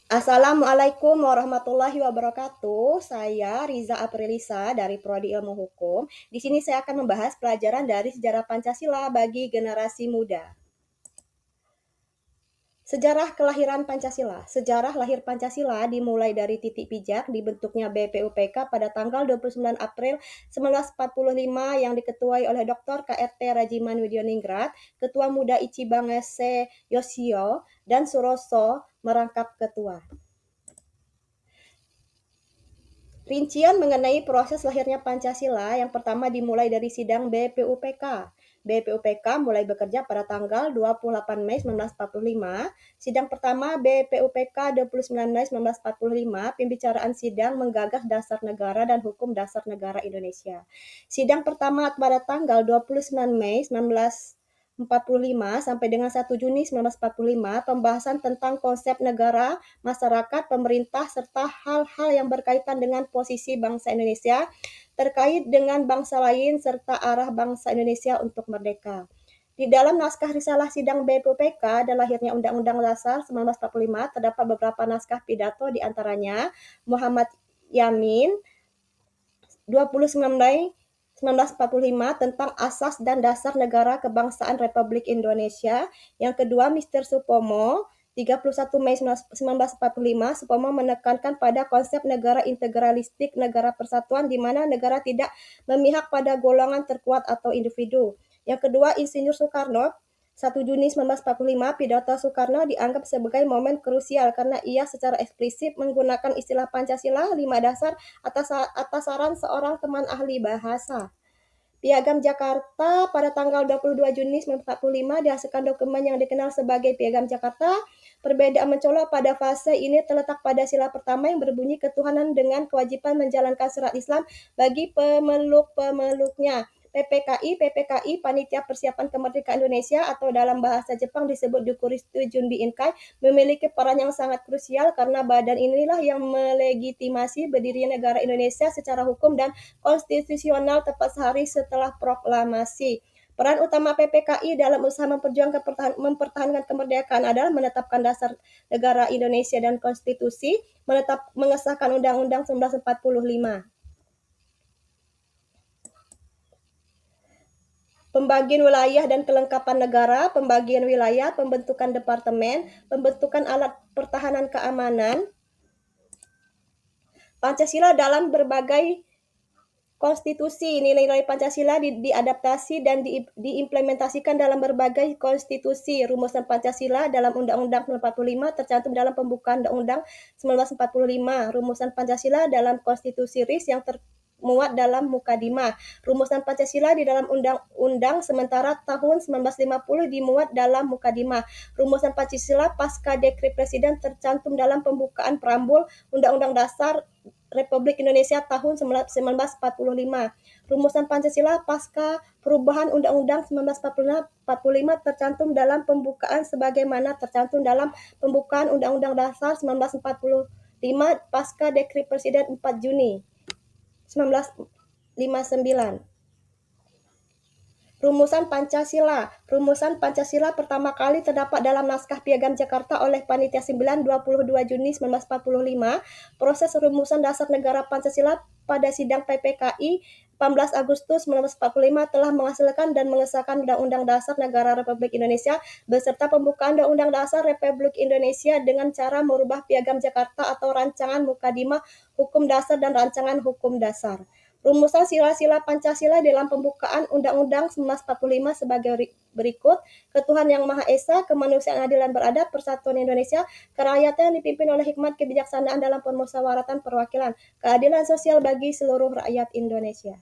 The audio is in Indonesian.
Assalamualaikum warahmatullahi wabarakatuh. Saya Riza Aprilisa dari Prodi Ilmu Hukum. Di sini saya akan membahas pelajaran dari sejarah Pancasila bagi generasi muda. Sejarah kelahiran Pancasila. Sejarah lahir Pancasila dimulai dari titik pijak dibentuknya BPUPK pada tanggal 29 April 1945 yang diketuai oleh Dr. KRT Rajiman Widioningrat, Ketua Muda Ichibangese Yoshio, dan Suroso merangkap ketua. Rincian mengenai proses lahirnya Pancasila yang pertama dimulai dari sidang BPUPK. BPUPK mulai bekerja pada tanggal 28 Mei 1945. Sidang pertama BPUPK 29 Mei 1945, pembicaraan sidang menggagas dasar negara dan hukum dasar negara Indonesia. Sidang pertama pada tanggal 29 Mei 1945 sampai dengan 1 Juni 1945, pembahasan tentang konsep negara, masyarakat, pemerintah, serta hal-hal yang berkaitan dengan posisi bangsa Indonesia terkait dengan bangsa lain serta arah bangsa Indonesia untuk merdeka. Di dalam naskah risalah sidang BPUPK dan lahirnya Undang-Undang Dasar 1945 terdapat beberapa naskah pidato, di antaranya Muhammad Yamin 29 Mei 1945 tentang asas dan dasar negara kebangsaan Republik Indonesia. Yang kedua, Mr. Supomo 31 Mei 1945, Supomo menekankan pada konsep negara integralistik, negara persatuan di mana negara tidak memihak pada golongan terkuat atau individu. Yang kedua, Insinyur Soekarno 1 Juni 1945, pidato Soekarno dianggap sebagai momen krusial karena ia secara eksplisit menggunakan istilah Pancasila 5 dasar atas saran seorang teman ahli bahasa. Piagam Jakarta pada tanggal 22 Juni 1945 dihasilkan dokumen yang dikenal sebagai Piagam Jakarta. Perbedaan mencolok pada fase ini terletak pada sila pertama yang berbunyi ketuhanan dengan kewajiban menjalankan syariat Islam bagi pemeluk-pemeluknya. PPKI, Panitia Persiapan Kemerdekaan Indonesia atau dalam bahasa Jepang disebut Dukuristu Junbi Inkai, memiliki peran yang sangat krusial karena badan inilah yang melegitimasi berdirinya negara Indonesia secara hukum dan konstitusional tepat sehari setelah proklamasi. Peran utama PPKI dalam usaha mempertahankan kemerdekaan adalah menetapkan dasar negara Indonesia dan konstitusi, mengesahkan Undang-Undang 1945. Pembagian wilayah dan kelengkapan negara, pembagian wilayah, pembentukan departemen, pembentukan alat pertahanan keamanan. Pancasila dalam berbagai konstitusi. Nilai-nilai Pancasila diadaptasi dan diimplementasikan dalam berbagai konstitusi. Rumusan Pancasila dalam Undang-Undang 1945 tercantum dalam pembukaan Undang-Undang 1945. Rumusan Pancasila dalam konstitusi RIS yang termuat dalam Mukadimah. Rumusan Pancasila di dalam Undang-Undang sementara tahun 1950 dimuat dalam Mukadimah. Rumusan Pancasila pasca Dekret Presiden tercantum dalam pembukaan preambul Undang-Undang Dasar Republik Indonesia tahun 1945. Rumusan Pancasila pasca perubahan Undang-Undang 1945 tercantum dalam pembukaan sebagaimana tercantum dalam pembukaan Undang-Undang Dasar 1945 pasca Dekret Presiden 4 Juni 1959. Rumusan Pancasila. Rumusan Pancasila pertama kali terdapat dalam naskah Piagam Jakarta oleh Panitia 9 22 Juni 1945. Proses rumusan dasar negara Pancasila pada sidang PPKI 14 Agustus 1945 telah menghasilkan dan mengesahkan Undang-Undang Dasar Negara Republik Indonesia beserta pembukaan Undang-Undang Dasar Republik Indonesia dengan cara merubah Piagam Jakarta atau Rancangan Mukadimah Hukum Dasar dan Rancangan Hukum Dasar. Rumusan sila-sila Pancasila dalam pembukaan Undang-Undang 1945 sebagai berikut: Ketuhanan yang Maha Esa, kemanusiaan adil dan beradab, persatuan Indonesia, kerakyatan yang dipimpin oleh hikmat kebijaksanaan dalam permusyawaratan perwakilan, keadilan sosial bagi seluruh rakyat Indonesia.